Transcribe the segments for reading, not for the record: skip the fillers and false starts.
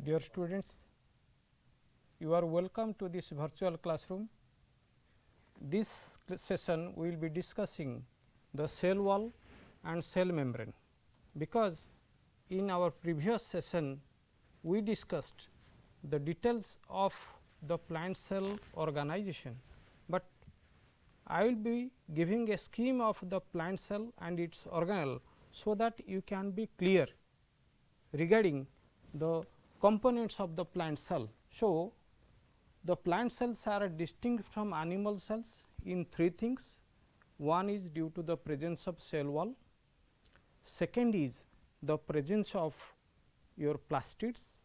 Dear students, you are welcome to this virtual classroom. This session we will be discussing the cell wall and cell membrane, because in our previous session we discussed the details of the plant cell organization, but I will be giving a scheme of the plant cell and its organelle, so that you can be clear regarding the components of the plant cell. So, the plant cells are distinct from animal cells in three things. One is due to the presence of cell wall, second is the presence of your plastids.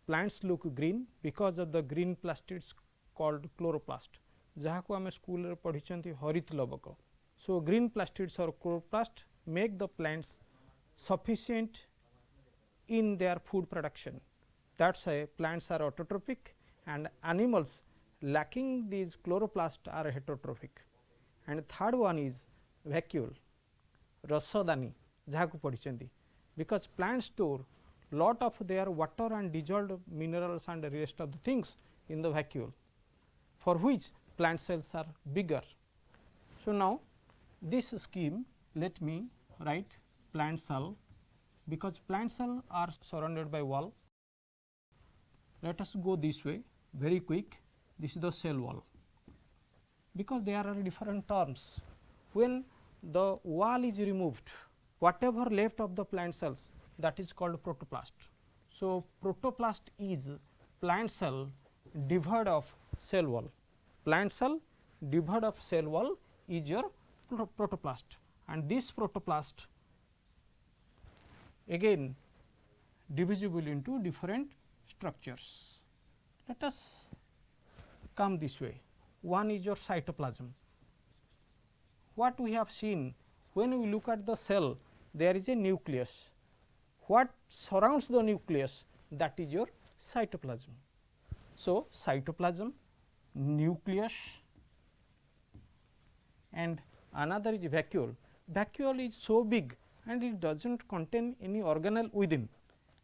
Plants look green because of the green plastids called chloroplast, जहाँ को आमे school रे पढ़िचंती हरित लवक. So, green plastids or chloroplast make the plants sufficient in their food production. That is why plants are autotrophic and animals lacking these chloroplasts are heterotrophic. And third one is vacuole, rasodani, जहाँ को पढ़िचंती, because plants store lot of their water and dissolved minerals and rest of the things in the vacuole, for which plant cells are bigger. So, now this scheme, let me write plant cell, because plant cell are surrounded by wall. Let us go this way very quick. This is the cell wall, because there are different terms. When the wall is removed, whatever left of the plant cells, that is called protoplast. So, protoplast is plant cell devoid of cell wall. Plant cell devoid of cell wall is your protoplast, and this protoplast again divisible into different structures. Let us come this way. One is your cytoplasm. What we have seen, when we look at the cell, there is a nucleus. What surrounds the nucleus? That is your cytoplasm. So, cytoplasm, nucleus, and another is vacuole. Vacuole is so big and it does not contain any organelle within,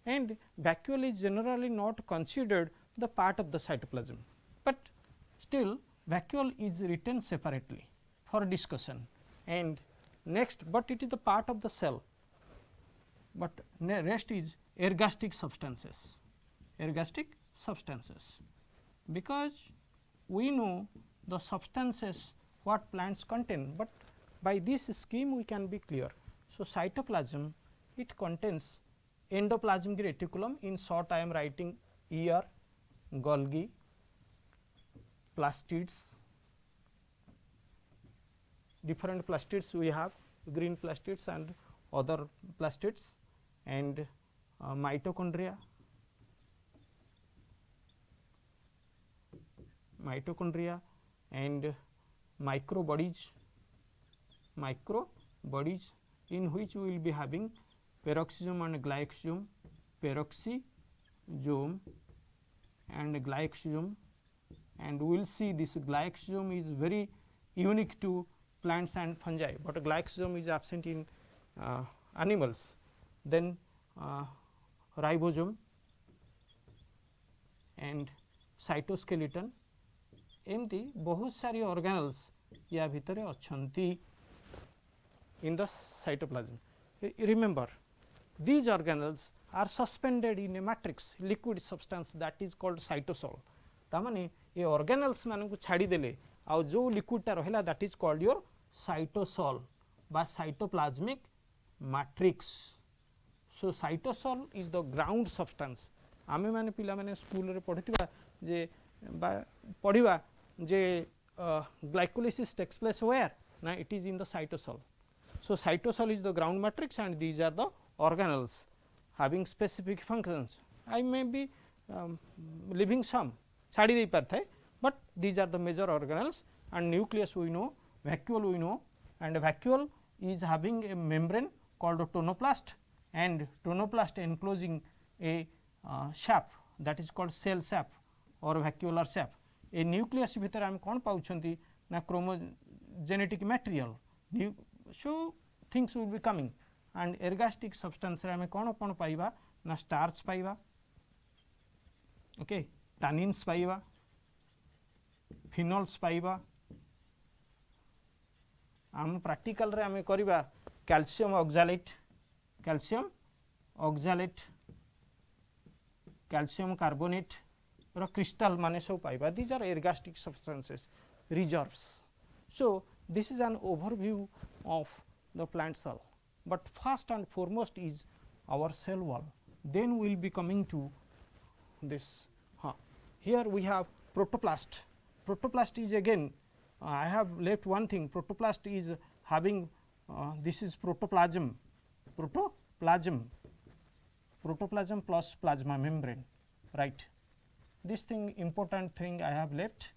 and vacuole is generally not considered the part of the cytoplasm, but still vacuole is written separately for discussion. And next, but it is the part of the cell, but rest is ergastic substances, because we know the substances what plants contain, but by this scheme we can be clear. So, cytoplasm, it contains endoplasmic reticulum, in short I am writing ER, Golgi, plastids, different plastids we have, green plastids and other plastids, and mitochondria, and microbodies, in which we will be having peroxisome and glycosome, peroxisome and glycosome, and we will see this glycosome is very unique to plants and fungi, but glycosome is absent in animals. Then ribosome and cytoskeleton, एमती बहुत सारी organelles या भितरे अछंती in the cytoplasm. Remember, these organelles are suspended in a matrix, liquid substance, that is called cytosol. तामाने ये organelles मानन को छाड़ी देले आउ जो liquid टा रहेला, that is called your cytosol बा cytoplasmic matrix. So, cytosol is the ground substance. आमे माने पिला माने स्कूल रे पढ़िथिबा जे पढ़िबा जे glycolysis takes place where? Now, it is in the cytosol. So, cytosol is the ground matrix and these are the organelles having specific functions. I may be leaving some, but these are the major organelles, and nucleus we know, vacuole we know, and vacuole is having a membrane called a tonoplast, and tonoplast enclosing a shaft, that is called cell shaft or vacuolar shaft. A nucleus भितर आम कौन पाउछंती ना chromogenetic material. So, things will be coming, and ergastic substance रे आमे कौन पाइबा ना starch पाइबा, ओके टैनिन्स पाइबा फिनोल्स पाइबा आम प्रैक्टिकल रे आम करबा कैल्शियम ऑक्सैलेट कैल्शियम कार्बोनेट रो क्रिस्टल माने सब पाइबा these are ergastic substances reserves so this is an overview of the plant cell but first and foremost is our cell wall, then we will be coming to this. Here we have protoplast. Protoplast is again I have left one thing, protoplast is having this is protoplasm plus plasma membrane, right. This thing important thing I have left,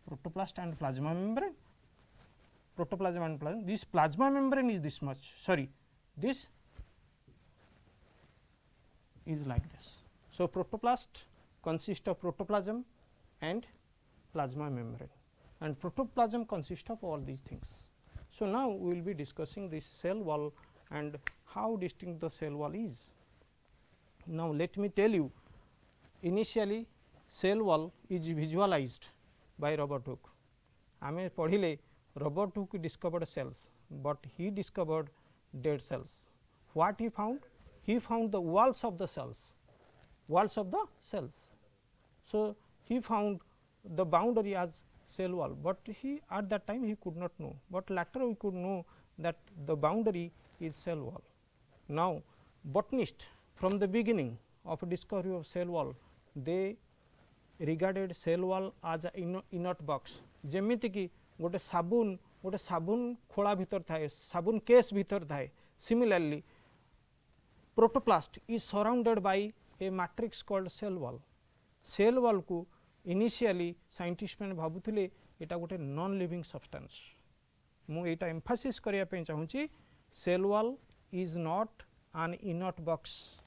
protoplast and plasma membrane, protoplasm and plasma. This plasma membrane is this much, sorry, this is like this. So, protoplast consists of protoplasm and plasma membrane, and protoplasm consists of all these things. So, now we will be discussing this cell wall and how distinct the cell wall is. Now, let me tell you, initially cell wall is visualized by Robert Hooke. आमे पढ़िले Robert Hooke discovered cells, but he discovered dead cells. What he found? He found the walls of the cells. So, he found the boundary as cell wall, but he at that time he could not know, but later we could know that the boundary is cell wall. Now, botanists from the beginning of discovery of cell wall, they regarded cell wall as a inert box. जेमिति कि गोटे साबुन खोला भीतर थाए, साबुन case भीतर थाए. Similarly, protoplast is surrounded by a matrix called cell wall. Cell wall को initially scientists मैंने भाबुथिले एटा गोटे non living substance. मु एटा emphasis करिया पे चाहूची, cell wall is not an inert box.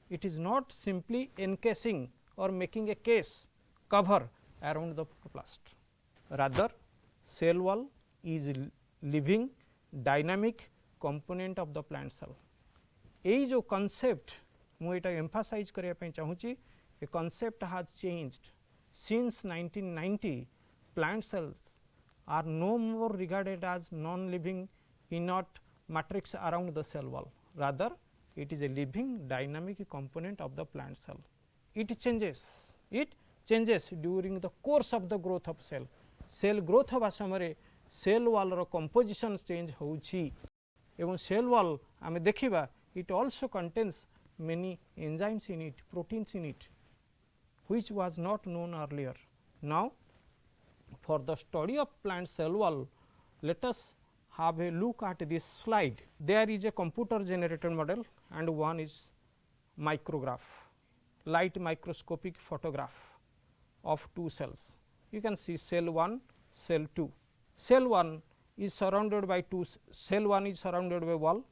It is not simply encasing or making a case cover around the protoplast. Rather, cell wall is living dynamic component of the plant cell. ये जो concept मु एटा emphasize करिया पे चाहूची, a concept has changed since 1990. Plant cells are no more regarded as non-living inert matrix around the cell wall. Rather, it is a living dynamic component of the plant cell. It changes during the course of the growth of cell. Cell growth होबा समय cell wall रो composition change होउछि एवं cell wall आमे देखिबा, it also contains many enzymes in it, proteins in it, which was not known earlier. Now, for the study of plant cell wall, let us have a look at this slide. There is a computer generated model and one is micrograph, light microscopic photograph of two cells. You can see cell 1, cell 2. Cell 1 is surrounded by cell 1 is surrounded by wall,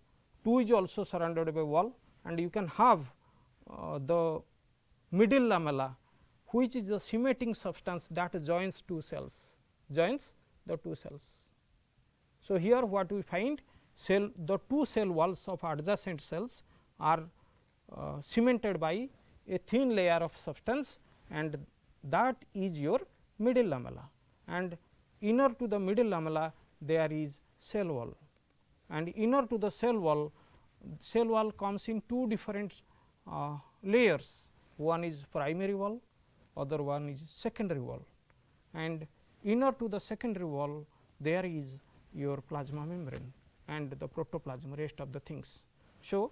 2 is also surrounded by wall, and you can have the middle lamella, which is the cementing substance that joins two cells, joins the two cells. So, here what we find, the two cell walls of adjacent cells are cemented by a thin layer of substance, and that is your middle lamella, and inner to the middle lamella there is cell wall, and inner to the cell wall comes in two different layers. One is primary wall, other one is secondary wall, and inner to the secondary wall there is your plasma membrane and the protoplasm, rest of the things. So,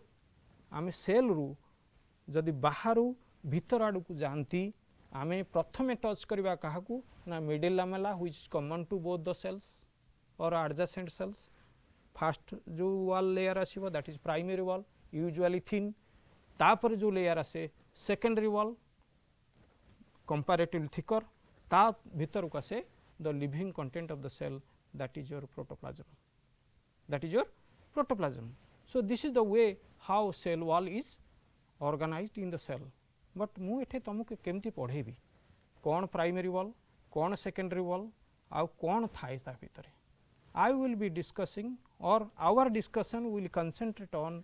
आमे cell रु जदि Bahru भीतर आडू को जानती, आमे प्रथमे touch करबा काहाकू ना middle lamella, which is common to both the cells और एडजेसेंट सेल्स. फर्स्ट जो वॉल लेयर आसीबो that is primary wall, usually thin. तापर जो लेयर आसे सेकेंडरी वॉल, कंपैरेटिवली थिकर. ता भीतर को आसे the living content of the cell, that is your protoplasm. So, this is the way how cell wall is organized in the cell. But मु एठे तुमको केमती पढ़ेबी कौन प्राइमरी वॉल, कौन सेकेंडरी वॉल, आउ कौन थाए ता भितरे. I will be discussing, or our discussion will concentrate on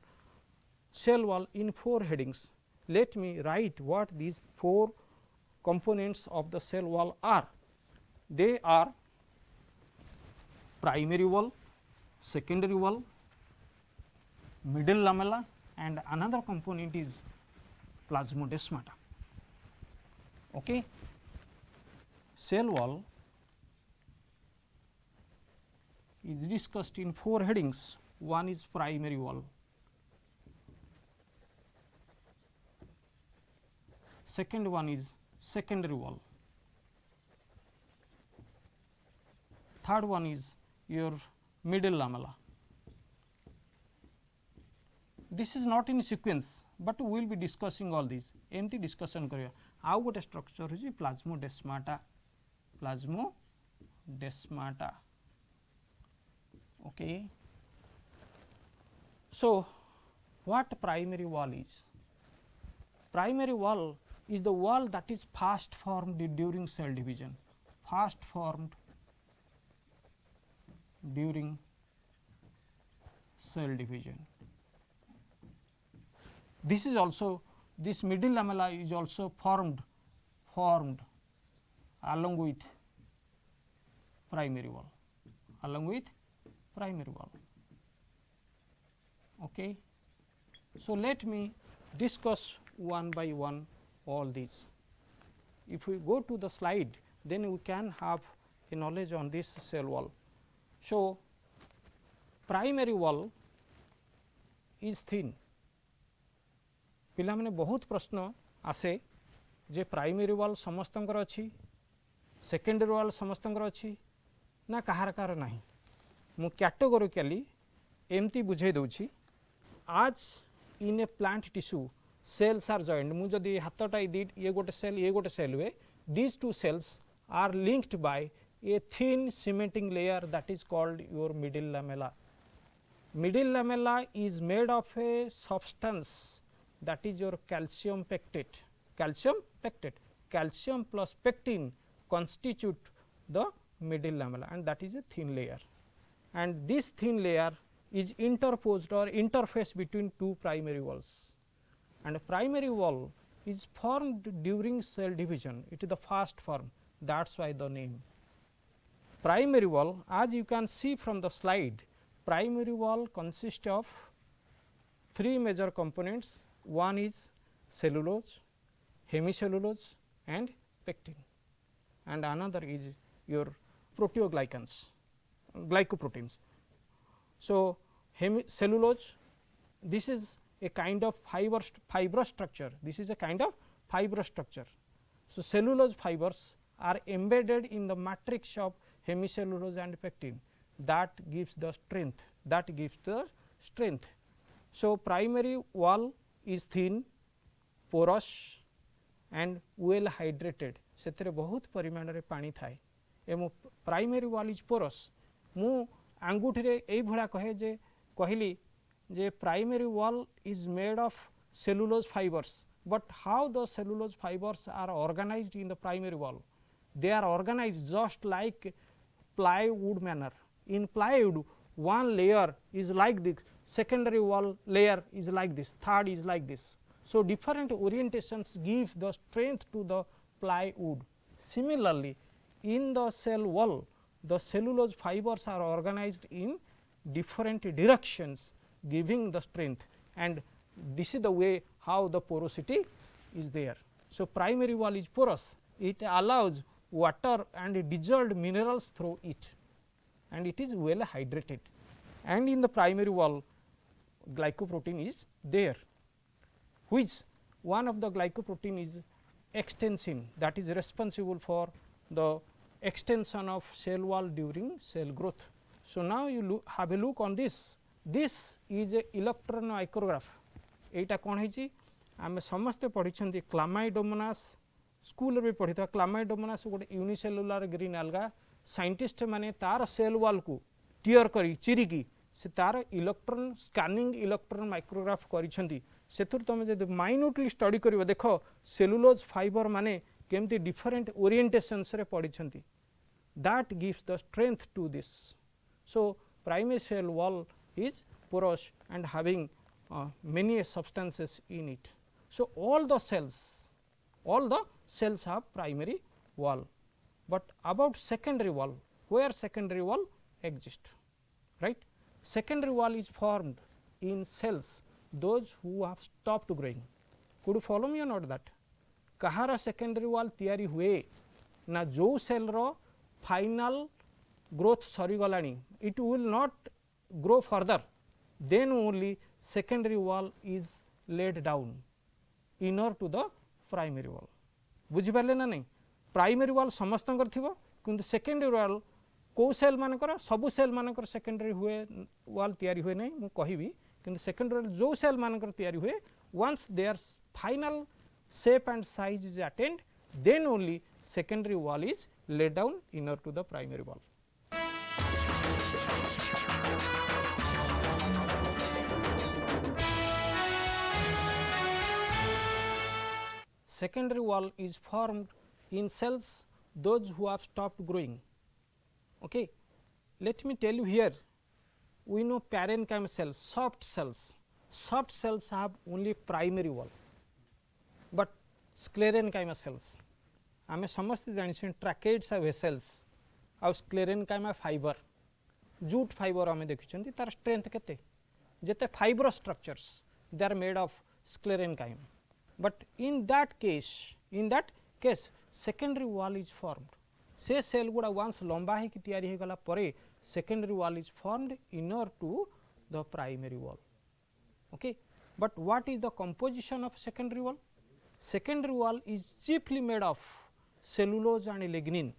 cell wall in 4 headings. let me write what these 4 components of the cell wall are. They are primary wall, secondary wall, middle lamella, and another component is plasmodesmata. Okay. Cell wall is discussed in 4 headings. One is primary wall, second one is secondary wall, third one is your middle lamella. This is not in sequence, but we will be discussing all these. एमती discussion करिया. आउ गोटे structure होची plasmodesmata. Plasmodesmata. Okay. So, what primary wall is? Primary wall is the wall that is first formed during cell division. First formed during cell division. This is also, this middle lamella is also formed along with primary wall, Okay. So, let me discuss one by one all these. If we go to the slide, then we can have a knowledge on this cell wall. So, primary wall is thin. पिला माने बहुत प्रश्न आसे जे primary wall समस्तंकर अछि, secondary wall समस्तंकर अछि ना कहार car नाही. मु कैटेगोरिकली एमती बुझे दउछि. आज in a plant tissue cells are joined. मु जदि हाथटा ये गोटे सेल हुए, these two cells are linked by a thin cementing layer that is called your middle lamella. Middle lamella is made of a substance that is your calcium pectate. Calcium plus pectin constitute the middle lamella, and that is a thin layer. And this thin layer is interposed or interface between two primary walls. And a primary wall is formed during cell division. It is the first form. That is why the name. Primary wall, as you can see from the slide, primary wall consists of 3 major components. One is cellulose, hemicellulose and pectin, and another is your proteoglycans, glycoproteins. So, cellulose, this is a kind of fibrous structure. This is a kind of fibrous structure. So, cellulose fibers are embedded in the matrix of hemicellulose and pectin. That gives the strength. So, primary wall is thin, porous and well hydrated. सेतरे बहुत परिमाण रे पानी थाए. एमो primary wall is porous. मु आंगुठी रे एई भळा कहे जे कहली जे primary wall is made of cellulose fibers, but how the cellulose fibers are organized in the primary wall? They are organized just like plywood manner. In plywood, one layer is like this, secondary wall layer is like this, third is like this. So, different orientations give the strength to the plywood. Similarly, in the cell wall, the cellulose fibers are organized in different directions, giving the strength, and this is the way how the porosity is there. So, primary wall is porous. It allows water and dissolved minerals through it, and it is well hydrated. And in the primary wall, glycoprotein is there, which one of the glycoprotein is extensin, that is responsible for the extension of cell wall during cell growth. So, now you have a look on this. This is a electron micrograph. एटा कौन है आम समस्ते पढ़ी Chlamydomonas school भी पढ़ी था. Chlamydomonas गोटे unicellular green अलगा. साइंटिस्ट माने तार सेल वाल को टीयर करी चिरिकी से तार इलेक्ट्रॉन स्कैनिंग इलेक्ट्रॉन माइक्रोग्राफ करिसेंती. सेथुर तमे जदि माइन्यूटली स्टडी करिवो देखो सेलुलोज फाइबर माने केमती डिफरेंट ओरिएंटेशंस रे पढ़िसेंती. That gives the strength to this. So primary cell wall is porous and having many substances in it. So, all the cells have primary wall, but about secondary wall, where secondary wall exist, right. Secondary wall is formed in cells those who have stopped growing. Could you follow me or not that? Kahara secondary wall tiyari hue na jo cell ro final growth sari galani, it will not grow further, then only secondary wall is laid down inner to the primary wall. बुझी पारे ना नहीं, primary wall समस्त थिबो किंतु secondary wall को cell मानकर सबु सेल मानकर सेकेंडरी हुए वॉल तैयारी हुए नहीं मु कहिबी, किंतु सेकेंडरी वॉल जो सेल मानकर तैयारी हुए once their final shape and size is attained, then only secondary wall is laid down inner to the primary wall. Secondary wall is formed in cells those who have stopped growing. Okay. Let me tell you here, we know parenchyma cells, soft cells have only primary wall, but sclerenchyma cells आमे समस्त जानिछन tracheids आ vessels आ sclerenchyma fibre jute fibre आमे देखिछंती तार strength केते जेते fibre structures they are made of sclerenchyma, but in that case secondary wall is formed, से सेल गुडा वंस लंबा है कि तैयारी हे गला परे secondary wall is formed inner to the primary wall. Okay, but what is the composition of secondary wall? Secondary wall is chiefly made of cellulose and lignin.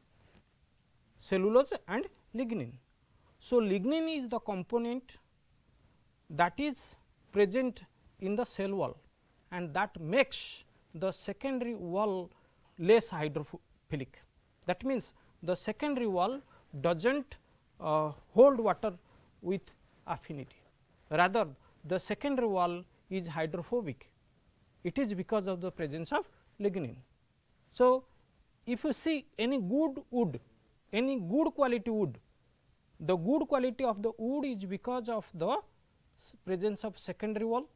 So, lignin is the component that is present in the cell wall, and that makes the secondary wall less hydrophilic. That means, the secondary wall does not hold water with affinity, rather the secondary wall is hydrophobic. It is because of the presence of lignin. So, if you see any good wood, any good quality wood, the good quality of the wood is because of the presence of secondary wall,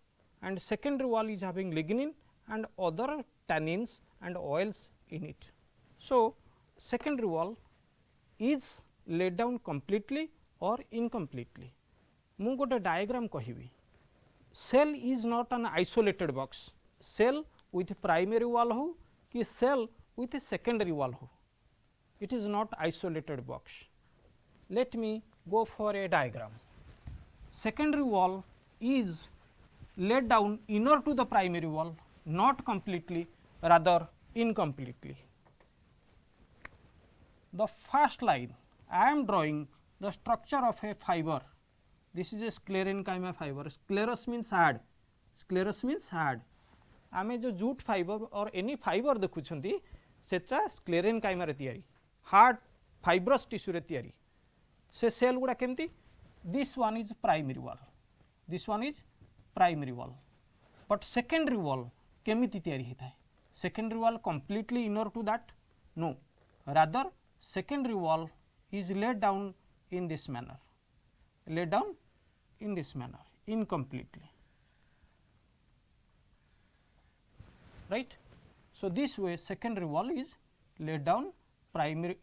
and secondary wall is having lignin and other tannins and oils in it. So, secondary wall is laid down completely or incompletely. मु गोटे diagram कहिबी. Cell is not an isolated box. Cell with primary wall हो कि cell with secondary wall हो, it is not isolated box. Let me go for a diagram. Secondary wall is laid down inner to the primary wall, not completely, rather incompletely. The first line I am drawing the structure of a fiber. This is a sclerenchyma fiber. Sclerus means hard. Sclerus means hard. आमे जो jute fibre और any fibre देखुछंती सेटा sclerenchyma रे तयारी hard fibrous tissue रे तयारी से cell गुडा केमती this one is primary wall, but secondary wall केमिति तयारी हेता है? Secondary wall completely inner to that? No, rather secondary wall is laid down in this manner, incompletely. Right. So, this way secondary wall is laid down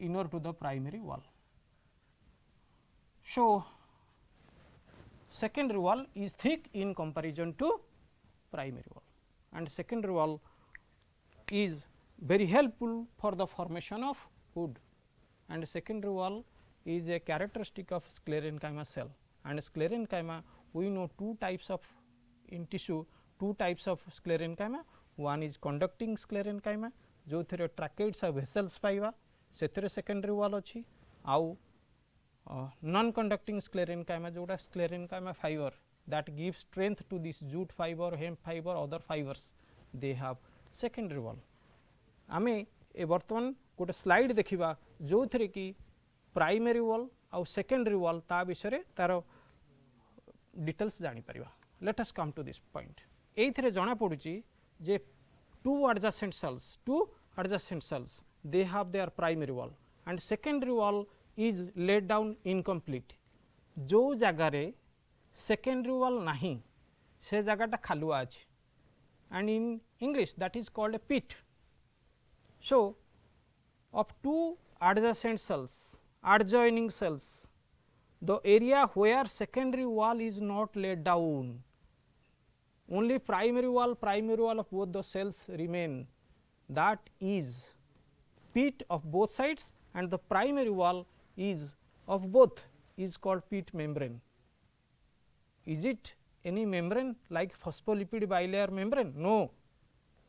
inner to the primary wall. So, secondary wall is thick in comparison to primary wall, and secondary wall is very helpful for the formation of wood, and secondary wall is a characteristic of sclerenchyma cell, and sclerenchyma we know two types of in tissue, two types of sclerenchyma. One is conducting sclerenchyma जो थे ट्रैकेड्स आ vessels पाइबा से secondary wall अच्छी आउ non conducting sclerenchyma जोटा sclerenchyma fibre that give strength to this jute fibre, hemp fibre, other fibres they have secondary wall. आमे ए वर्तमान गोटे स्लाइड देखिबा जो थे कि प्राइमरी वॉल आउ सेकेंडरी वॉल ता विषय तार डिटेल्स जानी परिबा. Let us come to this point. एइथरे जणा पडुची जे two adjacent cells they have their primary wall and secondary wall is laid down incomplete. जो जगार secondary wall नहीं से जगह खालुआ अच्छी and in English that is called a pit. So, of two adjacent cells, adjoining cells, the area where secondary wall is not laid down, only primary wall of both the cells remain, that is pit of both sides, and the primary wall is of both is called pit membrane. Is it any membrane like phospholipid bilayer membrane? No.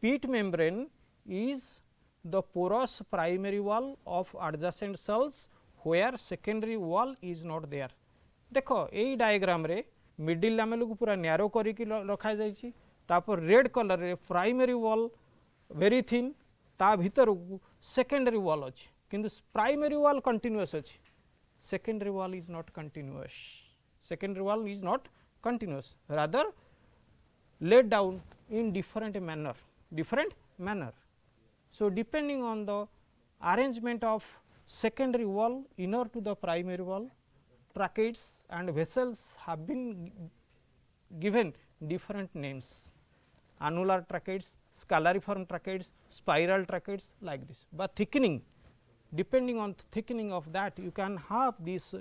Pit membrane is the porous primary wall of adjacent cells where secondary wall is not there. देखो यही diagram रे middle lamella को पूरा narrow करिकी रखा जाइछि, तापर red colour रे प्राइमरी वॉल वेरी थिन, ता भीतर सेकेंडरी वॉल अछि, किंतु प्राइमरी वॉल कंटिन्यूअस अछि, secondary wall is not continuous, secondary wall is not continuous, rather laid down in different manner. So, depending on the arrangement of secondary wall inner to the primary wall, tracheids and vessels have been given different names, annular tracheids, scalariform tracheids, spiral tracheids, like this. But thickening, depending on thickening of that, you can have this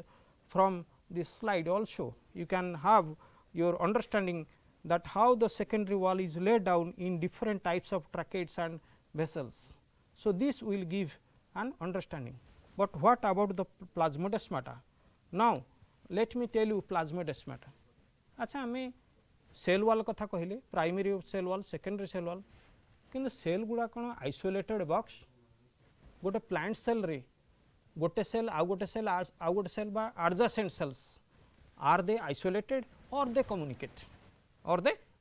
from this slide also, you can have your understanding that how the secondary wall is laid down in different types of tracheids and vessels. So, this will give an understanding, but what about the plasmodesmata? Now, let me tell you plasmodesmata. अच्छा आमे cell wall कथा कहले, primary cell wall, secondary cell wall, किंतु cell गुडा कोन isolated box, गोटे plant cell रे गोटे सेल आउ गोटे सेल बा adjacent cells, are they isolated और they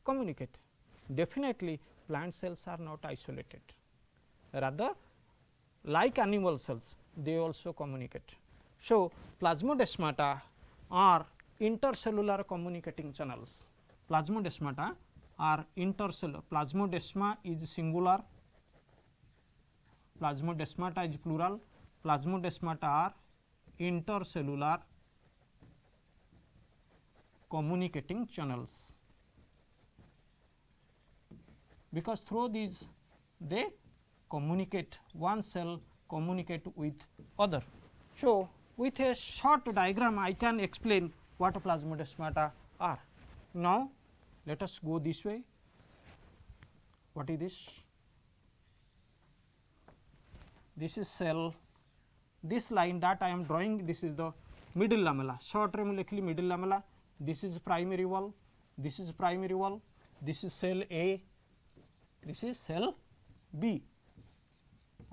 communicate? Definitely plant cells are not isolated, rather like animal cells they also communicate. So, plasmodesmata are intercellular communicating channels. Plasmodesmata are intercellular, plasmodesma is singular, plasmodesmata is plural, plasmodesmata are intercellular communicating channels, because through these they communicate, one cell communicate with other. So, with a short diagram I can explain what plasmodesmata are. Now, let us go this way. What is this? This is cell, this line that I am drawing, this is the middle lamella, short re लिखली middle lamella, this is primary wall, this is primary wall, this is cell A, this is cell B.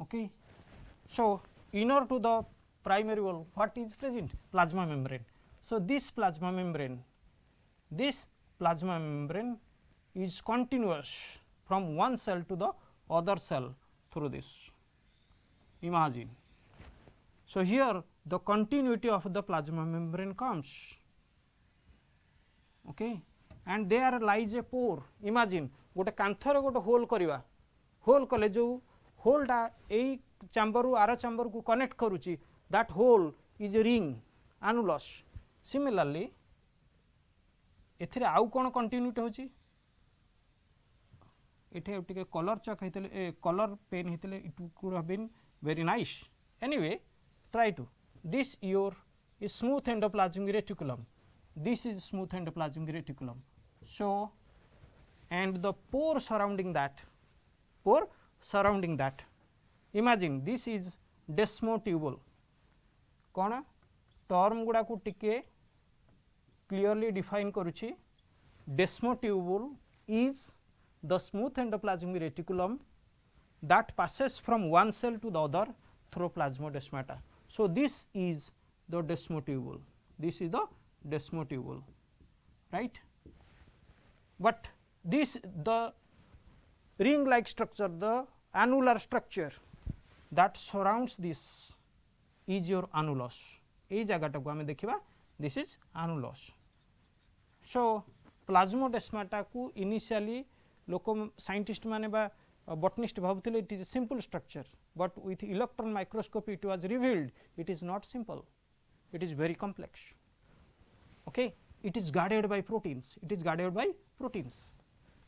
Okay. So, inner to the primary wall what is present? Plasma membrane. So, this plasma membrane is continuous from one cell to the other cell through this. Imagine. So, here the continuity of the plasma membrane comes, okay, and there lies a pore. Imagine गोटे कांथर गोटे whole करवा, whole कले जो होलटा यही chamber आर chamber को connect करुच्ची, that hole is a ring annulus. Similarly, एथिरे आउ कोन कंटिन्यूटी होची, इथे टिके कलर चक हेतले कलर पेन हेतले it could have been very nice. Anyway try to, this your is smooth endoplasmic reticulum, this is smooth endoplasmic reticulum. So, and the pore surrounding that, imagine this is desmotubule. कौन term गुड़ा को टिके clearly define करुछि. desmotubule is the smooth endoplasmic reticulum that passes from one cell to the other through plasmodesmata. So, this is the desmotubule, this is the desmotubule, right. But this the ring like structure, the annular structure that surrounds this is your annulus. এই জায়গাটাকে আমি দেখিবা, this is annulus. So, plasmodesmata को initially लोक scientist माने बा botanist भाबुथिले it is a simple structure, but with electron microscopy it was revealed it is not simple, it is very complex. Okay, it is guarded by proteins,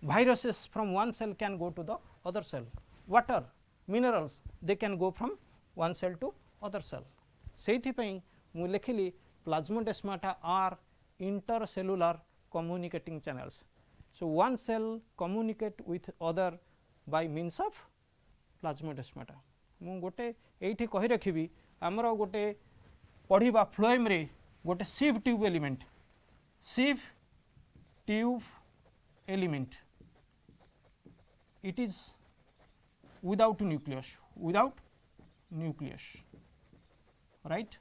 viruses from one cell can go to the other cell, water, minerals they can go from one cell to other cell. सेइथिपई मु लिखिली plasmodesmata are intercellular communicating channels. So, one cell communicate with other by means of plasmodesmata. मु गोटे एठी कहि रखिबी हमरो गोटे पढ़िबा phloem रे गोटे sieve tube element, sieve tube element, it is without nucleus, right,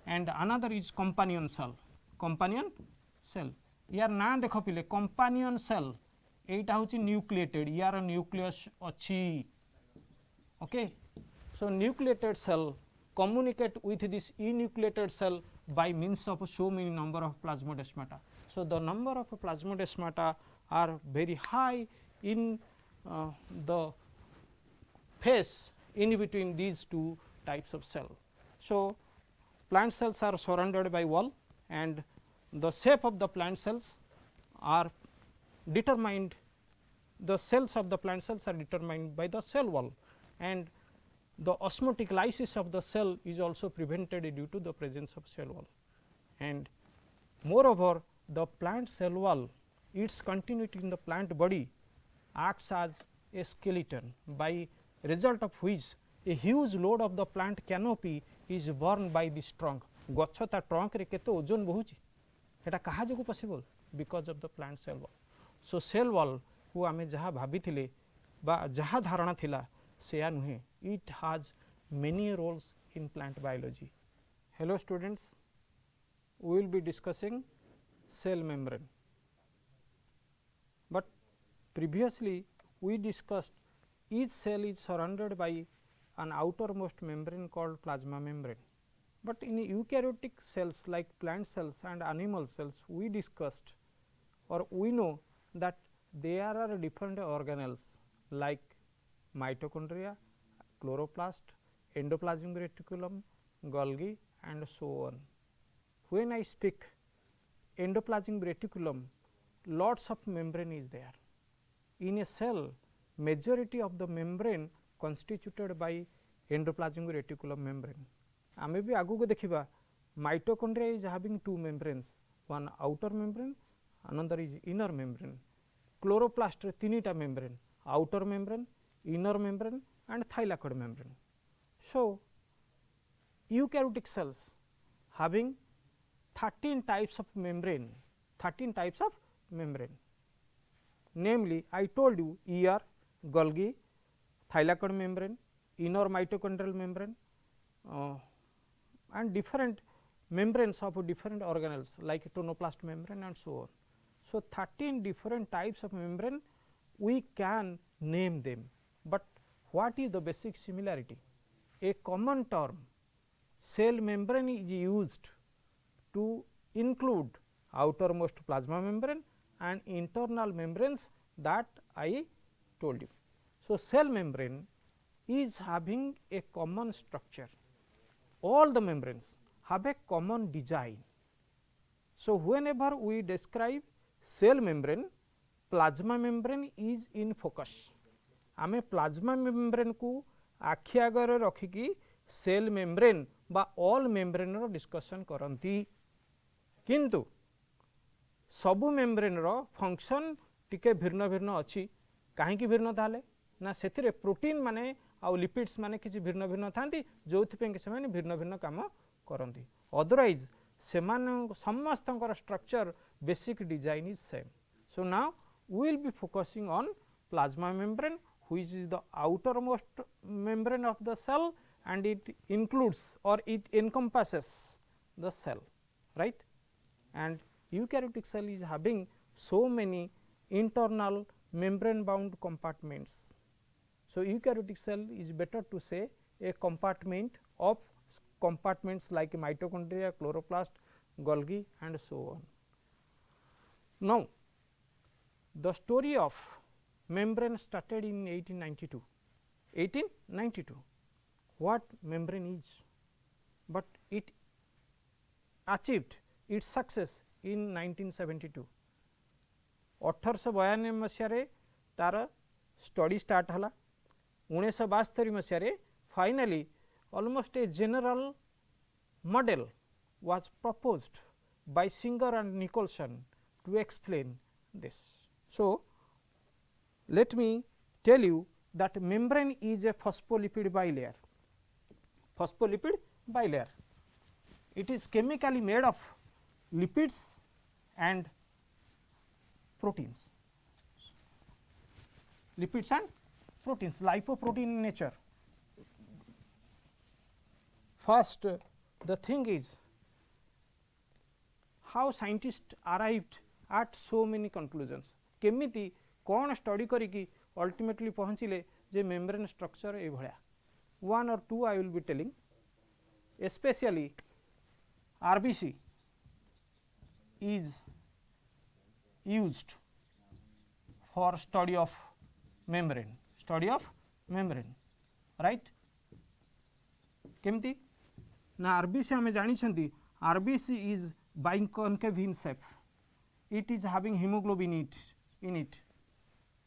and another is companion cell, यार ना देख पिले companion cell एटा होची nucleated, यार nucleus अछि, okay. So, nucleated cell communicate with this enucleated cell by means of so many number of plasmodesmata. So, the number of plasmodesmata are very high in the phase in between these two types of cell. So, plant cells are surrounded by wall and the shape of the plant cells are determined, the cells of the plant cells are determined by the cell wall, and the osmotic lysis of the cell is also prevented due to the presence of cell wall. And moreover, the plant cell wall, its continuity in the plant body acts as a skeleton, by result of which a huge load of the plant canopy is borne by this trunk. गच्छ ता trunk रे केते ओजन बहुची एटा कहा जको possible, because of the plant cell wall. So cell wall को आमे जहा भाबिथिले बा जहा धारणा थिला सेया नुहे, it has many roles in plant biology. Hello students, we will be discussing cell membrane, but previously we discussed each cell is surrounded by an outermost membrane called plasma membrane. But in eukaryotic cells like plant cells and animal cells, we discussed or we know that there are different organelles like mitochondria, chloroplast, endoplasmic reticulum, Golgi and so on. When I speak endoplasmic reticulum, lots of membrane is there. In a cell, majority of the membrane constituted by endoplasmic reticulum membrane. आमे भी आगु को देखिबा mitochondria is having two membranes, one outer membrane, another is inner membrane. Chloroplast रे तीनिटा membrane, outer membrane, inner membrane and thylakoid membrane. So, eukaryotic cells having 13 types of membrane, namely I told you ER, Golgi, thylakoid membrane, inner mitochondrial membrane and different membranes of different organelles like tonoplast membrane and so on. So, 13 different types of membrane we can name them, but what is the basic similarity? A common term, cell membrane is used to include outermost plasma membrane and internal membranes that I told you. So, cell membrane is having a common structure, all the membranes have a common design. So, whenever we describe cell membrane, plasma membrane is in focus. आमे plasma membrane को आखि Agar रखिकी cell membrane बा all membrane रो discussion करंती, किंतु सबु membrane रो function टिके भिन्न भिन्न अछि. काहे की भिन्न ताले ना सेथिरे प्रोटीन माने आ लिपिड्स माने किछि भिन्न भिन्न थांती, जोथि पे के सेमाने भिन्न भिन्न काम करंती. अदरवाइज सेमान समस्तंकर structure basic design is same. So now we will be focusing on plasma membrane, which is the outermost membrane of the cell and it includes or it encompasses the cell, right. And eukaryotic cell is having so many internal membrane bound compartments. So, eukaryotic cell is better to say a compartment of compartments like mitochondria, chloroplast, Golgi and so on. Now, the story of membrane started in 1892. What membrane is, but it achieved its success in 1972. 1892 मसीह तार study start हला 1972 मसीह finally almost a general model was proposed by Singer and Nicholson to explain this. So, let me tell you that membrane is a phospholipid bilayer. Phospholipid bilayer. It is chemically made of lipids and proteins. Lipids and proteins, lipoprotein in nature. First, the thing is how scientists arrived at so many conclusions. केमिति कौन study करिकी ultimately पहुँचले जे membrane structure ए भलिया. One or two I will be telling. Especially RBC is used for study of membrane, right? केमती ना RBC आमे जानी छंती RBC is biconcave in shape. It is having hemoglobin in it.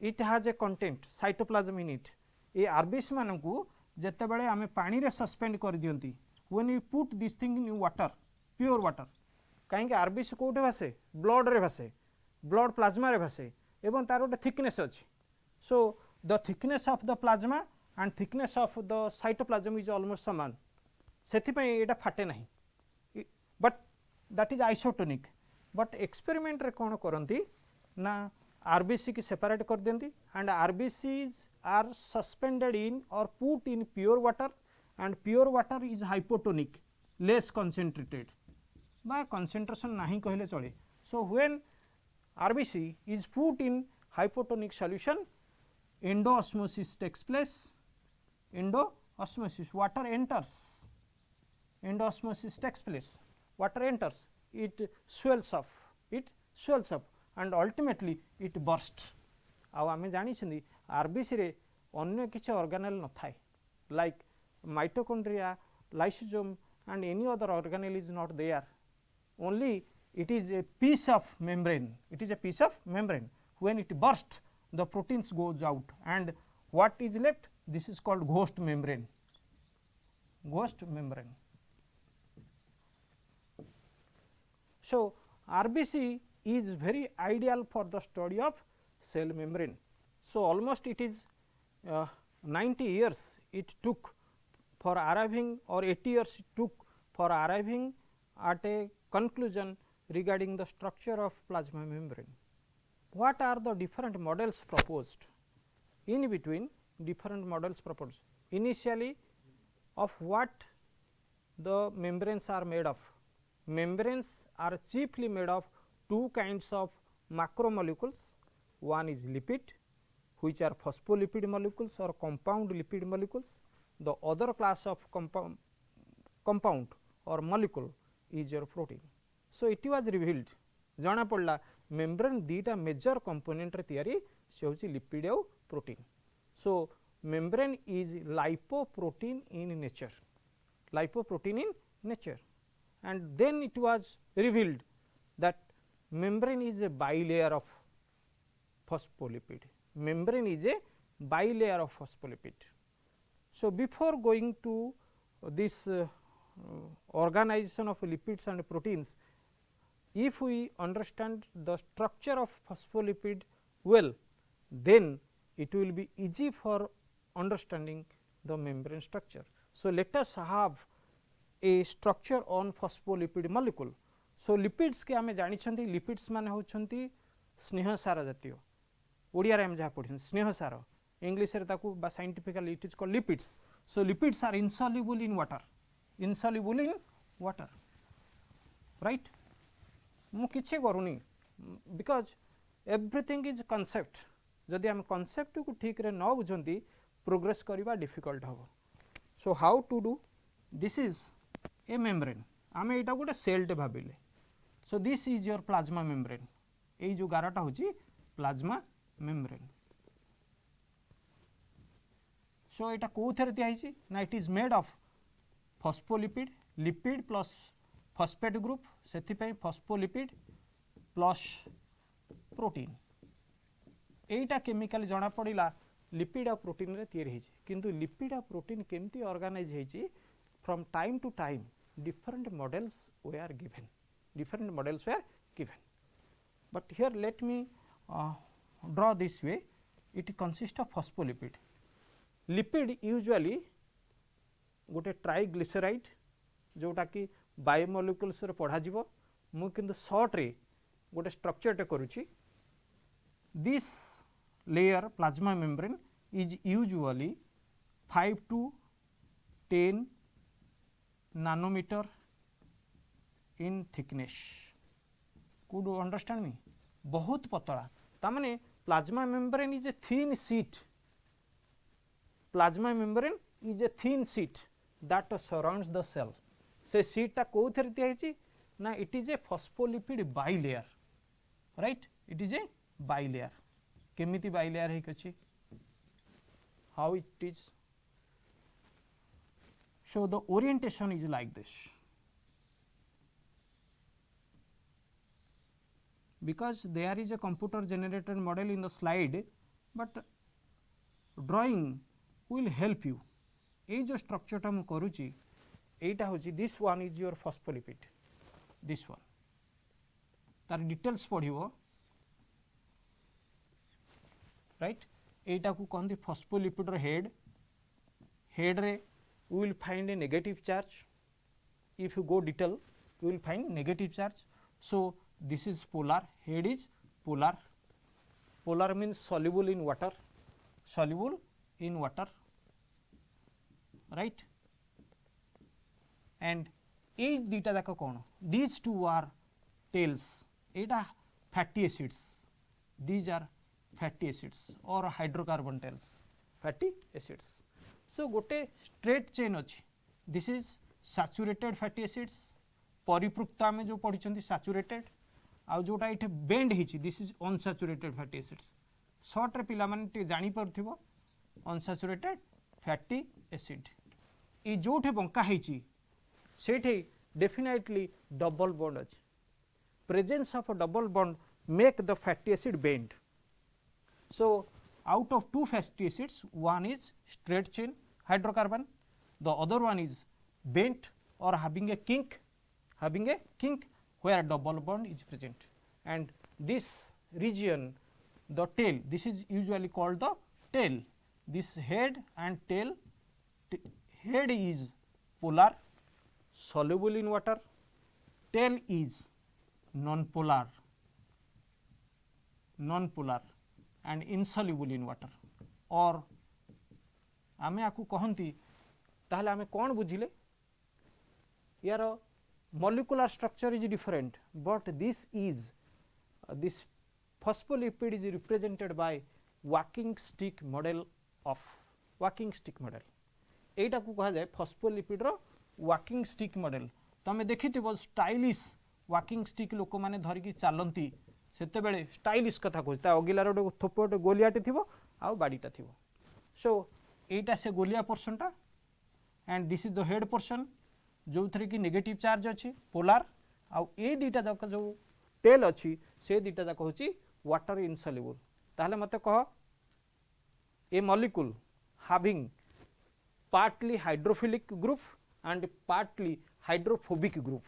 It has a content cytoplasm in it. A RBC मानकू जत्ते बड़े आमे पानी रे suspend कर दियंती. When we put this thing in water, pure water, कहीं के RBC कोटे भासे blood रे भासे, ब्लड प्लाज्मा रे भासे एवं तार गोटे थिकनेस अछि. So the thickness of the plasma and thickness of the cytoplasm is almost समान. सेथिपई एटा फाटे नाही. But that is isotonic. But experiment रे कोन करंती ना RBC की सेपरेट कर देंती and RBCs are suspended in or put in pure water and pure water is hypotonic, less concentrated. बा concentration नहीं कहले चले. So when RBC is put in hypotonic solution, endoosmosis takes place. Endoosmosis, water enters. Endoosmosis takes place. Water enters. It swells up. And ultimately it bursts. आउ आमे जानी छंदी RBC रे अन्य किछि ऑर्गेनेल न थाए. Like mitochondria, lysosome and any other organelle is not there. Only it is a piece of membrane. When it bursts, the proteins goes out and what is left? This is called ghost membrane. So RBC is very ideal for the study of cell membrane. So almost it is 90 years it took for arriving, or 80 years it took for arriving at a conclusion regarding the structure of plasma membrane. What are the different models proposed? In between, different models proposed. Initially, of what the membranes are made of? Membranes are chiefly made of two kinds of macromolecules. One is lipid, which are phospholipid molecules or compound lipid molecules. The other class of compound or molecule is your protein. So it was revealed, जाना पड़ला membrane दीटा major component रे तैयारी से होची lipid और protein. So membrane is lipoprotein in nature. And then it was revealed that membrane is a bilayer of phospholipid. So before going to this organization of lipids and proteins, if we understand the structure of phospholipid well, then it will be easy for understanding the membrane structure. So let us have a structure on phospholipid molecule. So lipids के आमे जानी छंती, lipids माने होछंती स्नेहसार जातीय. ओडिया रे हम जहा पढिन स्नेहसार. English रे ताकू बा scientifically it is called lipids. So lipids are insoluble in water. Right? मु किछि करूनी because everything is concept. जदि हम concept को ठीक रे न बुझंती progress करिबा difficult हबो. So how to do? This is a membrane. आमे एटा गोटे सेल टे भाबिले. So this is your plasma membrane. एई जो गाराटा होची plasma membrane. So एटा कोथरे तिया हिची ना it is made of phospholipid, lipid plus phosphate group, सेथि पई phospholipid plus protein. एटा केमिकल जना पड़िला लिपिड आ प्रोटीन रे तैयारी होइछि किंतु लिपिड आ प्रोटीन केमती ऑर्गेनाइज होइछि from time to time different models were given but here let me draw this way. It consists of phospholipid. Lipid usually गोटे ट्राइग्लिसराइड जोटा कि बायोमोलिक्यूल्स रे पढ़ा जिवो मु किंतु शॉर्ट रे गोटे स्ट्रक्चर टे करूची. This layer plasma membrane is usually 5 to 10 nanometer in thickness. Could you understand me? बहुत पतला तामाने plasma membrane is a thin sheet. Plasma membrane is a thin sheet that surrounds the cell. से sheet टा कोथरे दियाइछि ना it is a phospholipid bilayer. Right, it is a bilayer. केमिति bilayer हेक अछि, how it is. So the orientation is like this. Because there is a computer generated model in the slide, but drawing will help you. ये जो structure टा मु करूची एटा होची this one is your phospholipid. This one तार details पढ़िबो. Right, एटा को कहंती phospholipid रो head. Head रे you will find a negative charge. If you go detail you will find negative charge. So this is polar, head is polar. Polar means soluble in water, soluble in water, right. And ये दुटा जाक कौन, these two are tails. Etah fatty acids, these are fatty acids or hydrocarbon tails, fatty acids. So गोटे straight chain अच्छी. This is saturated fatty acids. परिपृक्ता में जो पढ़ी सैचुरेटेड आउ जोटा ये बेंड होती this is unsaturated fatty acids. Short रे पिला माने जानी पारथिबो अनसैचुरेटेड फैटी एसिड. ये जोठे बंका होती सेठे डेफिनेटली डबल बॉन्ड अच्छी. Presence of a double bond make the fatty acid bend. So out of two fatty acids, one is straight chain hydrocarbon, the other one is bent or having a kink where double bond is present. And this region, the tail, this is usually called the tail. This head and tail, head is polar, soluble in water, tail is non-polar and insoluble in water. और आमे आकु कहंती ताहले आमे कौन बुझिले यार molecular structure is different but this phospholipid is represented by walking stick model. एटा को कहा जाए phospholipid रो walking stick model. तमे देखिथिबो स्टाइलिश walking stick लोक माने धरि की चालंती सेते बेले स्टाइलिश कथा कहता अगिलार गोटे थोपटे गोलियाटे थिबो आ बाड़ीटा थिबो. सो एटा से गोलिया पोर्शन टा and this is the head portion जो थरे की नेगेटिव चार्ज अच्छी पोलार आ ए दुटा जाक जो टेल अच्छी से दुटा जाक होची वाटर इनसल्युबल. ताहले मते कह a molecule having partly hydrophilic group and partly hydrophobic group.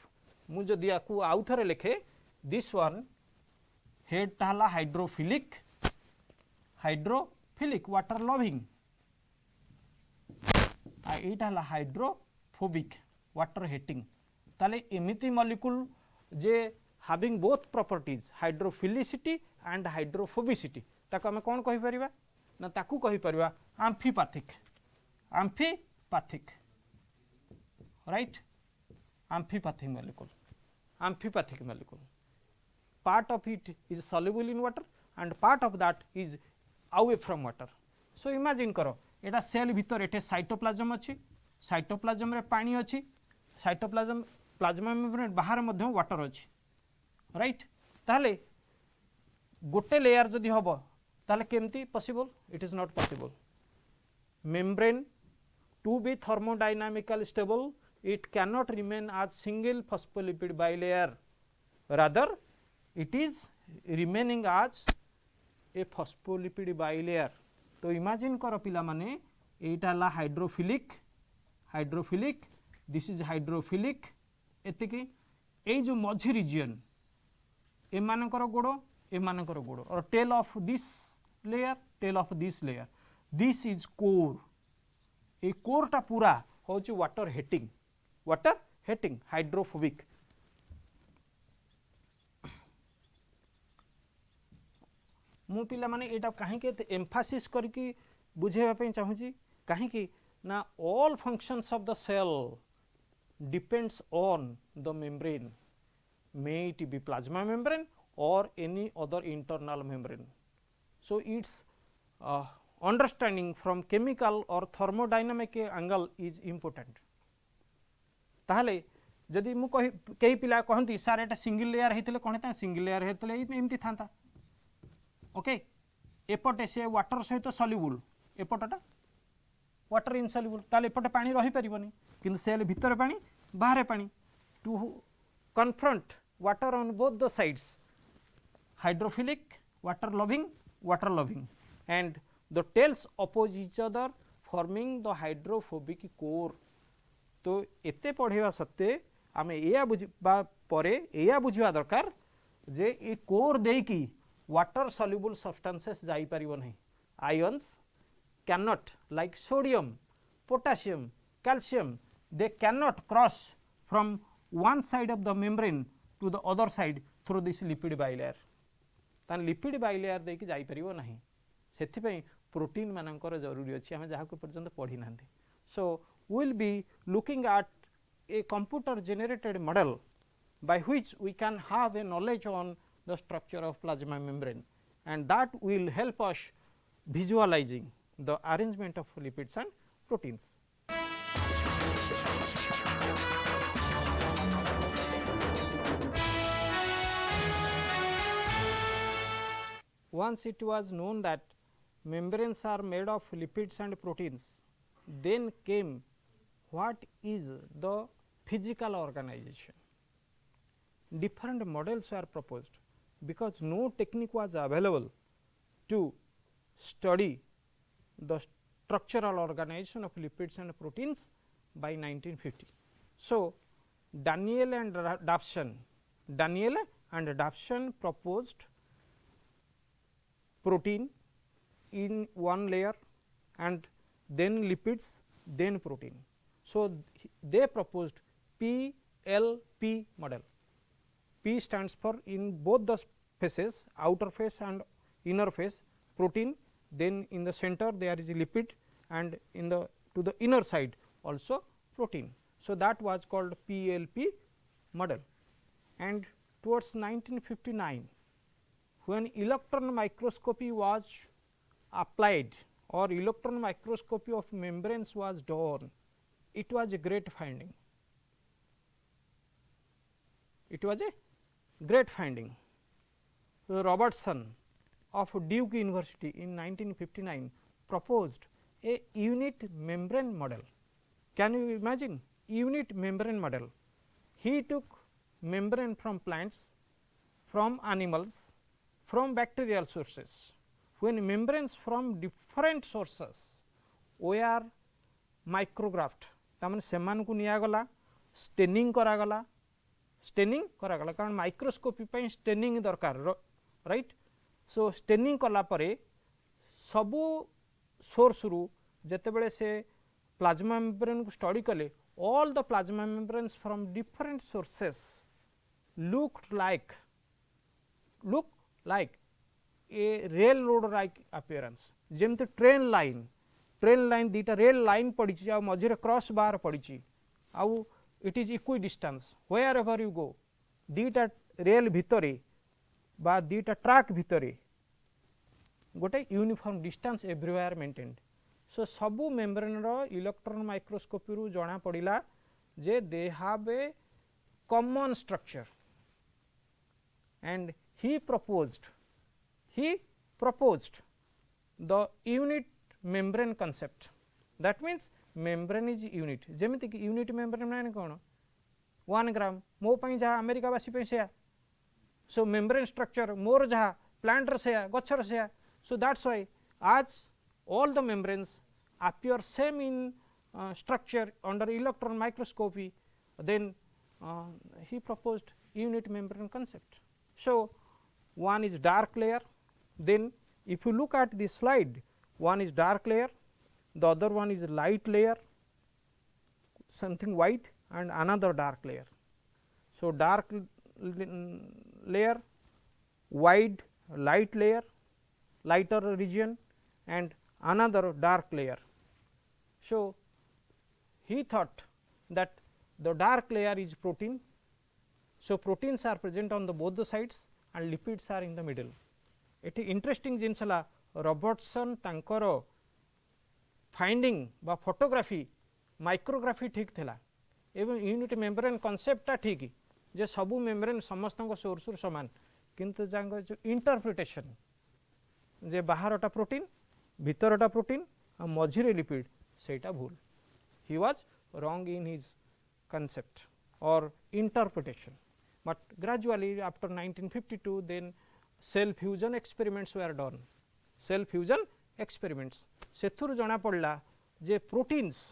मु जदि आकु आउ थरे लिखे दिस वन हेड टाला हाइड्रोफिलिक वाटर लविंग आ एटा हला हाइड्रोफोबिक वाटर हेटिंग. ताले एमिति मॉलिक्यूल जे having both properties hydrophilicity and hydrophobicity ताको हम कोन कहि परिबा ना ताकू कहि परिबा amphipathic right. Amphipathic molecule part of it is soluble in water and part of that is away from water. So imagine करो एटा सेल भीतर एटे साइटोप्लाज्म अच्छी. साइटोप्लाज्म रे पानी अच्छी. साइटोप्लाज्म प्लाज्मा मेम्ब्रेन बाहर मध्य वाटर अच्छी. राइट, ताहले गोटे लेयर जदि हबो ताहले केमती possible? It is not possible. Membrane to be thermodynamically stable it cannot remain as single phospholipid bilayer, rather it is remaining as a phospholipid bilayer तो imagine कर पिला माने एटा ला हाइड्रोफिलिक दिस इज हाइड्रोफिलिक एतिकी ए जो मझी रीजन ए मानकर गोड़ और tail of this layer this is core ए कोरटा पूरा होची वाटर हेटिंग हाइड्रोफोबिक मु पिला माने एटा काहे के एम्फासिस करके बुझेबा पई चाहूची काहे कि ना all functions of the cell depends on the membrane may it be plasma membrane or any other internal membrane. So its understanding from chemical or thermodynamic angle is important. ताहले जदि मु कई पिला कहंती सर एटा सिंगल लेयर हेतले कोन था single layer हेतले एमती थांता okay एपटे से water सहित soluble एपटटा water insoluble ताले एपटे पानी रही परिबनी किंतु सेल भीतर पानी बाहर पानी to confront water on both the sides hydrophilic water loving and the tails oppose each other forming the hydrophobic core तो एते पढ़ेवा सत्ते आमे एया बुझबा परे एया बुझवा दरकार जे ए कोर देई की वाटर सॉल्युबल सब्सटेंसेस जाई परिबो नहीं ions cannot like sodium potassium calcium they cannot cross from one side of the membrane to the other side through this lipid bilayer तान लिपिड बाइलेयर दे कि जाई परिबो नहीं सेथि पई प्रोटीन मानकर जरूरी अछि हम जहा को पर्यंत पढ़ी नांती so we will be looking at a computer generated model by which we can have a knowledge on the structure of plasma membrane and that will help us visualizing the arrangement of lipids and proteins. Once it was known that membranes are made of lipids and proteins, then came what is the physical organization. Different models were proposed because no technique was available to study the structural organization of lipids and proteins by 1950. So, Daniel and Dawson proposed protein in one layer and then lipids then protein. So, they proposed PLP model. P stands for in both the faces outer face and inner face protein, then in the center there is a lipid and in the to the inner side also protein. So, that was called PLP model and towards 1959 when electron microscopy was applied or electron microscopy of membranes was done, it was a great finding. It was a great finding. Robertson of Duke University in 1959 proposed a unit membrane model. Can you imagine unit membrane model? He took membrane from plants, from animals, from bacterial sources. When membranes from different sources were micrographed, तामने सेमान को निया गला staining करा गला कारण microscopy पे staining दरकार right. सो staining कला परे सबु सोर्स रु जेतेबेले से प्लाज्मा मेम्ब्रेन को स्टडी कले all the plasma membranes from different sources look like a railroad like appearance. जेमते ट्रेन लाइन दीटा रेल लाइन पड़ी आ मझे क्रॉस बार पड़ी आउ it is equidistance wherever you go दीटा रेल भितरे बा दीटा ट्रैक भितरे गोटे uniform distance everywhere maintained. So सबू मेम्ब्रेन रो इलेक्ट्रॉन माइक्रोस्कोपी रु जना पड़िला जे they have a common structure and he proposed the unit membrane concept. That means membrane is unit. जेमिति कि unit membrane माने कोन 1 ग्राम मो पई जा अमेरिका वासी पे से. सो membrane structure मोर जहा प्लांट र से गछ र से So, that is why as all the membranes appear same in structure under electron microscopy, then he proposed unit membrane concept. So, one is dark layer, then if you look at the slide, one is dark layer, the other one is light layer, something white, and another dark layer. So, dark layer, wide light layer, lighter region, and another dark layer. So, he thought that the dark layer is protein. So, proteins are present on the both the sides and lipids are in the middle. It is interesting जिनस है Robertson तांकर finding बा photography micrography ठीक थिला एवं unit membrane कॉन्सेप्टटा ठीक जे सबू membrane समस्त source समान किंतु जांग जो इंटरप्रिटेशन जे बाहरटा प्रोटीन भीतरटा प्रोटीन आ मझिरे लिपिड सेटा भूल he was wrong in his concept or interpretation, but gradually after 1952 then cell fusion experiments were done. Cell fusion experiments सेथुर जना पड़ला जे proteins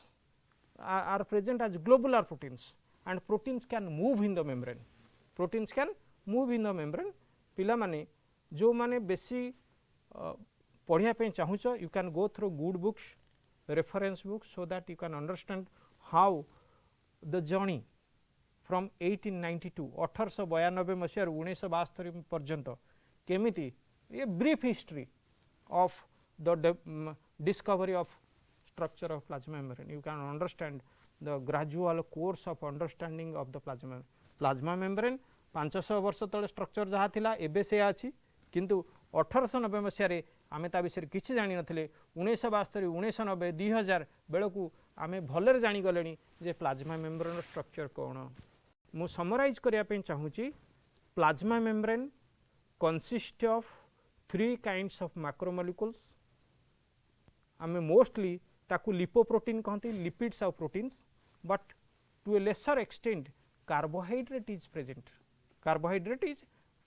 are present as globular proteins and proteins can move in the membrane. Proteins can move in the membrane. पिला माने जो माने बेसी पढ़िया पे चाहूच you can go through good books, reference books, so that you can understand how the journey from 1892 1892 मसीह 1972 पर्यंत केमिति ये brief history of the discovery of structure of plasma membrane. You can understand the gradual course of understanding of the plasma membrane. 500 वर्ष तले structure जहाँ थिला एबे से आछि किंतु 1890 मसीह आमे ता विषय किछि जानि नथिले 1972 1990 2000 बेलकू आमे भलरे जानि गलेनी जे प्लाज्मा मेम्ब्रेन स्ट्रक्चर कोन. मु समराइज करिया पे चाहूची plasma membrane consist of 3 kinds of macromolecules. आमे मोस्टली ताकू लिपोप्रोटीन कहती lipids of proteins, but to a lesser extent carbohydrate is present. Carbohydrate is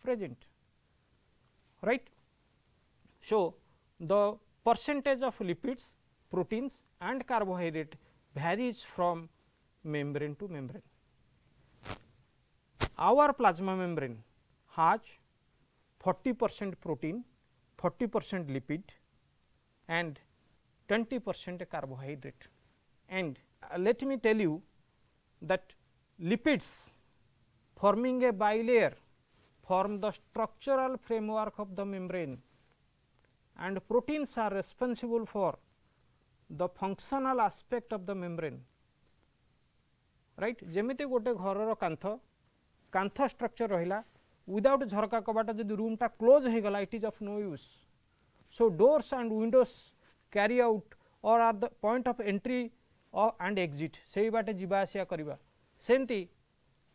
present, right. So, the percentage of lipids, proteins and carbohydrate varies from membrane to membrane. Our plasma membrane has 40% protein, 40% lipid and 20% carbohydrate. And let me tell you that lipids forming a bilayer form the structural framework of the membrane and proteins are responsible for the functional aspect of the membrane, right. जेमिति गोटे घर कांथ structure रहिला without झरका कबाट जदि room टा close हो गला it is of no use. So doors and windows carry out और are the point of entry and exit से बाटे जीवा आसिया करबा. सेमती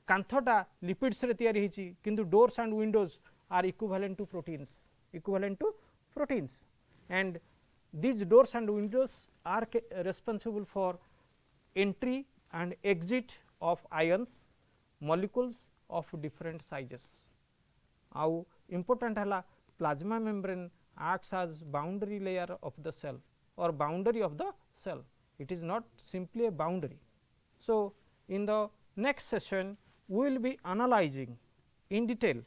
कांथटा लिपिड्स रे तैयारी हिची किंतु doors and windows are equivalent to proteins and these doors and windows are responsible for entry and exit of ions molecules of different sizes. Now important है plasma membrane acts as boundary layer of the cell or boundary of the cell. It is not simply a boundary. So, in the next session we will be analyzing in detail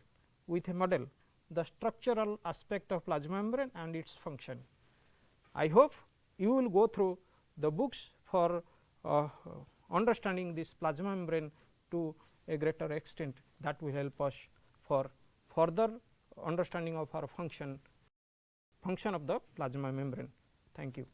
with a model the structural aspect of plasma membrane and its function. I hope you will go through the books for understanding this plasma membrane to a greater extent. That will help us for further understanding of our function of the plasma membrane. Thank you.